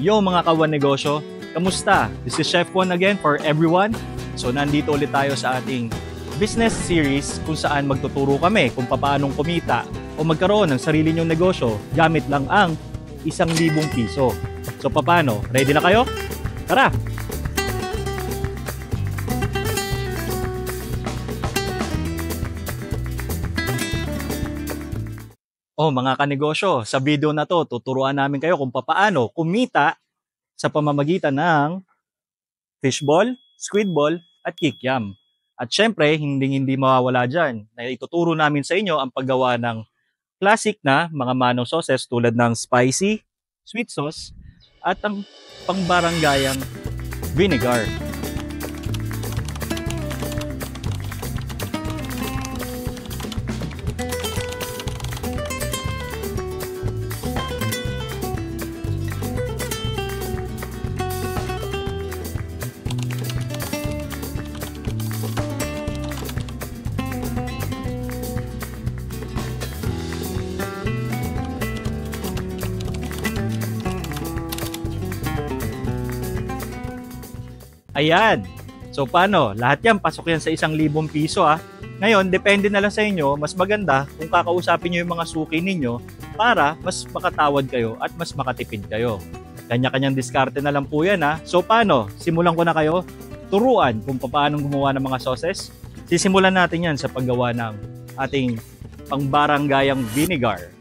Yo mga kawan negosyo, kamusta? This is Chef Juan again for everyone. So nandito ulit tayo sa ating business series kung saan magtuturo kami kung paanong kumita o magkaroon ng sarili nyong negosyo gamit lang ang 1,000 piso. So paano? Ready na kayo? Tara! Oh mga kanegosyo, sa video na to, tuturuan namin kayo kung paano kumita sa pamamagitan ng fishball, squidball, at kikiam. At syempre, hindi mawawala dyan na ituturo namin sa inyo ang paggawa ng classic na mga manong sauces tulad ng spicy, sweet sauce, at ang pangbaranggayang vinegar. Ayan. So paano? Lahat yan, pasok yan sa 1,000 piso ah. Ngayon, depende na lang sa inyo, mas maganda kung kakausapin nyo yung mga suki ninyo para mas makatawad kayo at mas makatipid kayo. Kanya-kanyang diskarte na lang po yan ah. So paano? Simulan ko na kayo turuan kung paano gumawa ng mga sauces. Sisimulan natin yan sa paggawa ng ating pangbaranggayang vinegar.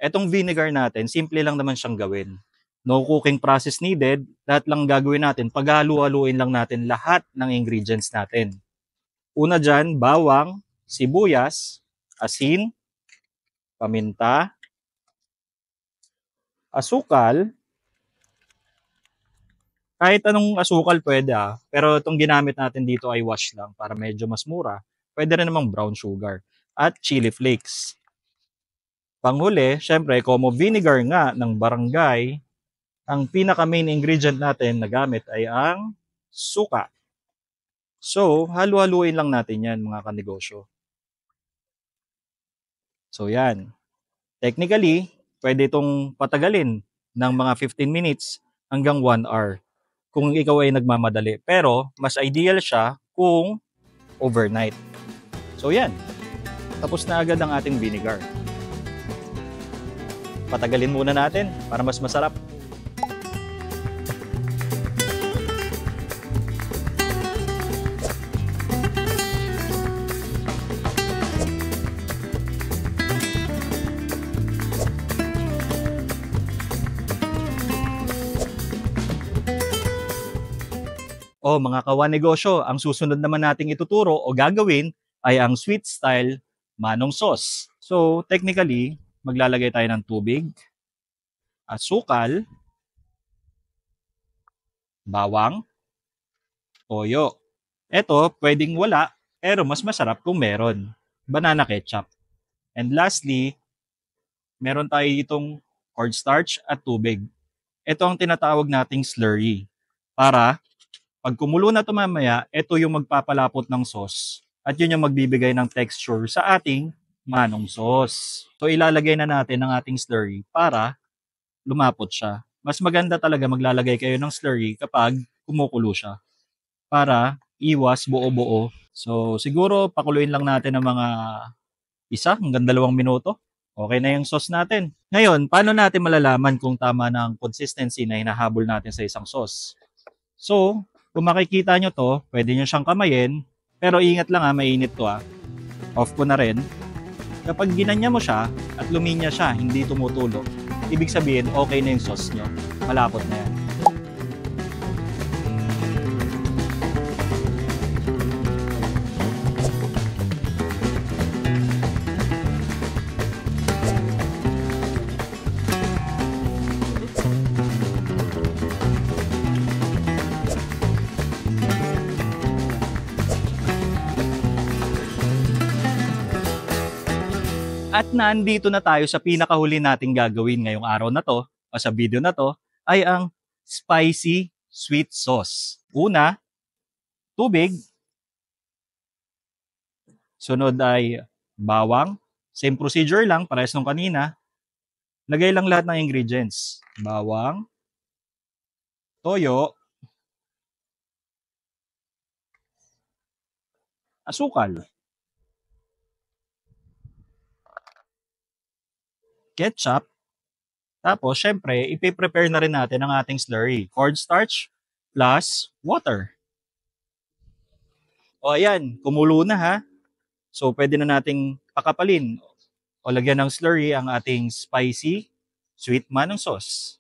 Etong vinegar natin, simple lang naman siyang gawin. No cooking process needed. Lahat lang gagawin natin, paghalu-haluin lang natin lahat ng ingredients natin. Una dyan, bawang, sibuyas, asin, paminta, asukal. Kahit anong asukal pwede ah. Pero itong ginamit natin dito ay wash lang para medyo mas mura. Pwede rin namang brown sugar at chili flakes. Panghuli, syempre, como vinegar nga ng barangay, ang pinaka-main ingredient natin na gamit ay ang suka. So, halu-haluin lang natin yan mga kanegosyo. So, yan. Technically, pwede itong patagalin ng mga 15 minutes hanggang 1 hour kung ikaw ay nagmamadali. Pero, mas ideal siya kung overnight. So, yan. Tapos na agad ang ating vinegar. Patagalin muna natin para mas masarap. O mga kawanegosyo, ang susunod naman nating ituturo o gagawin ay ang sweet style manong sauce. So technically, maglalagay tayo ng tubig, asukal, bawang, toyo. Ito, pwedeng wala, pero mas masarap kung meron. Banana ketchup. And lastly, meron tayo itong cornstarch at tubig. Ito ang tinatawag nating slurry. Para, pag kumulo na ito mamaya, ito yung magpapalapot ng sauce. At yun yung magbibigay ng texture sa ating manong sauce. So ilalagay na natin ang ating slurry para lumapot siya. Mas maganda talaga maglalagay kayo ng slurry kapag kumukulo siya para iwas buo-buo. So siguro pakuluin lang natin ng mga 1 hanggang 2 minuto. Okay na yung sauce natin. Ngayon, paano natin malalaman kung tama na ang consistency na hinahabol natin sa isang sauce? So, kung makikita nyo to, pwede nyo siyang kamayin. Pero ingat lang ha, mainit to ha. Off ko na rin. Kapag ginanya mo siya at luminya siya, hindi tumutulo, ibig sabihin okay na yung sauce nyo. Malapot na yan. At nandito na tayo sa pinakahuli nating gagawin ngayong araw na to, o sa video na to, ay ang spicy sweet sauce. Una, tubig. Sunod ay bawang. Same procedure lang, parehas nung kanina. Lagay lang lahat ng ingredients. Bawang, toyo, asukal, ketchup, tapos syempre, ipiprepare na rin natin ang ating slurry. Cornstarch plus water. O ayan, kumulo na ha. So pwede na nating pakapalin o lagyan ng slurry ang ating spicy sweet manong sauce.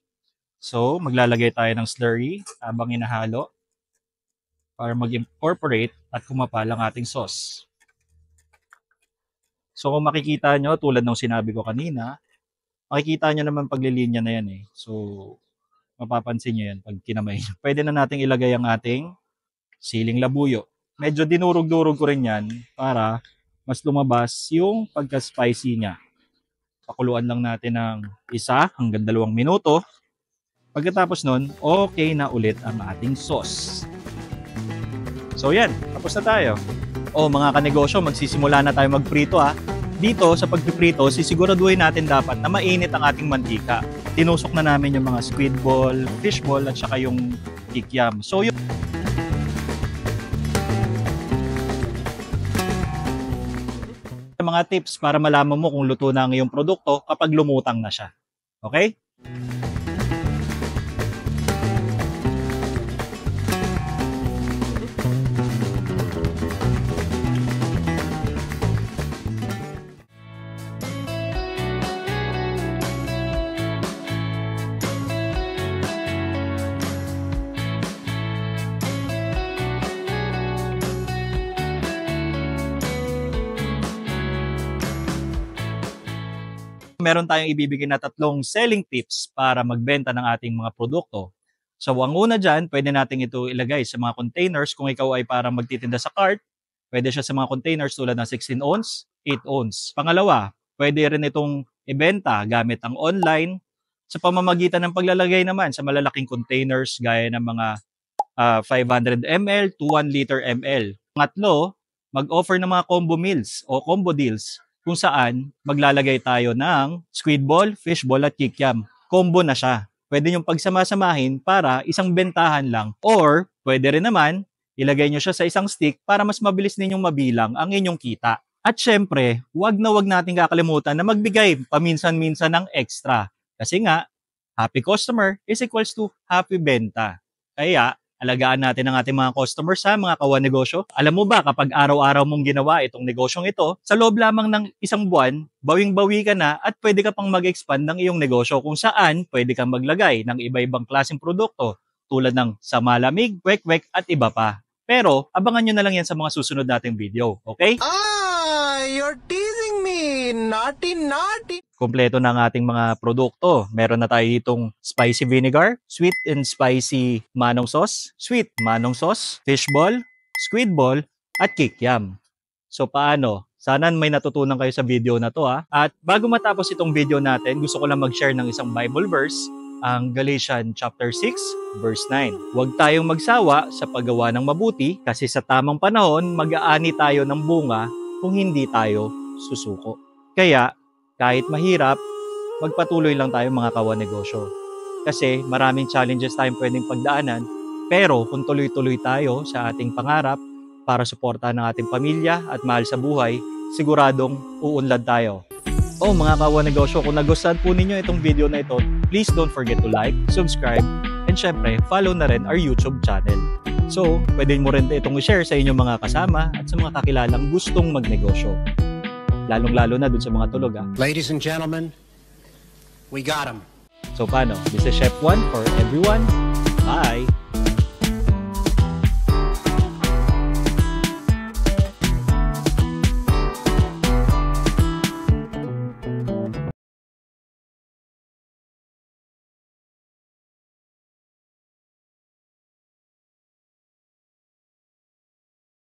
So maglalagay tayo ng slurry habang inahalo para mag-incorporate at kumapal ang ating sauce. So kung makikita nyo, tulad ng sinabi ko kanina, makikita nyo naman paglilinya na yan eh. So mapapansin nyo yan pag kinamay nyo. Pwede na nating ilagay ang ating siling labuyo. Medyo dinurog-durog ko rin yan para mas lumabas yung pagka-spicy niya. Pakuluan lang natin ng 1 hanggang 2 minuto. Pagkatapos nun, okay na ulit ang ating sauce. So yan, tapos na tayo. O mga kanegosyo, magsisimula na tayo magprito ha. Dito sa pagpiprito, sisiguraduhin natin dapat na mainit ang ating mantika. Tinusok na namin yung mga squid ball, fish ball at saka yung kikiam. So yung mga tips para malaman mo kung luto na ang iyong produkto kapag lumutang na siya. Okay? Meron tayong ibibigay na 3 selling tips para magbenta ng ating mga produkto. So ang una dyan, pwede natin ito ilagay sa mga containers. Kung ikaw ay para magtitinda sa cart, pwede siya sa mga containers tulad ng 16 ounce, 8 ounce. Pangalawa, pwede rin itong ibenta gamit ang online sa pamamagitan ng paglalagay naman sa malalaking containers gaya ng mga 500 ml to 1 liter ml. Pangatlo, mag-offer ng mga combo meals o combo deals kung saan maglalagay tayo ng squid ball, fish ball at kikiam. Combo na siya. Pwede nyo pagsama-samahin para isang bentahan lang. Or pwede rin naman, ilagay nyo siya sa isang stick para mas mabilis ninyong mabilang ang inyong kita. At syempre, wag natin kakalimutan na magbigay paminsan-minsan ng extra. Kasi nga, happy customer is equals to happy benta. Kaya, alagaan natin ang ating mga customers sa mga kawanegosyo. Alam mo ba kapag araw-araw mong ginawa itong negosyong ito, sa loob lamang ng isang buwan, bawing-bawi ka na at pwede ka pang mag-expand ng iyong negosyo kung saan pwede kang maglagay ng iba-ibang klaseng produkto tulad ng sa malamig, kwek-kwek at iba pa. Pero abangan nyo na lang yan sa mga susunod nating video, okay? You're teasing me! Naughty, naughty! Kompleto na ang ating mga produkto. Meron na tayo ditong spicy vinegar, sweet and spicy manong sauce, sweet manong sauce, fish ball, squid ball, at kikiam. So paano? Sana may natutunan kayo sa video na to ha. At bago matapos itong video natin, gusto ko lang mag-share ng isang Bible verse, ang Galatians chapter 6, verse 9. Huwag tayong magsawa sa paggawa ng mabuti kasi sa tamang panahon mag-aani tayo ng bunga kung hindi tayo susuko. Kaya, kahit mahirap, magpatuloy lang tayo mga kawanegosyo. Kasi maraming challenges tayong pwedeng pagdaanan, pero kung tuloy-tuloy tayo sa ating pangarap para suportahan ang ating pamilya at mahal sa buhay, siguradong uunlad tayo. Mga kawanegosyo, kung nagustuhan po ninyo itong video na ito, please don't forget to like, subscribe, and syempre, follow na rin our YouTube channel. So, pwede mo rin itong i-share sa inyong mga kasama at sa mga kakilalang gustong magnegosyo. Lalong-lalo na dun sa mga tulog. Ladies and gentlemen, we got 'em. So paano? This is Chef Juan for everyone. Bye!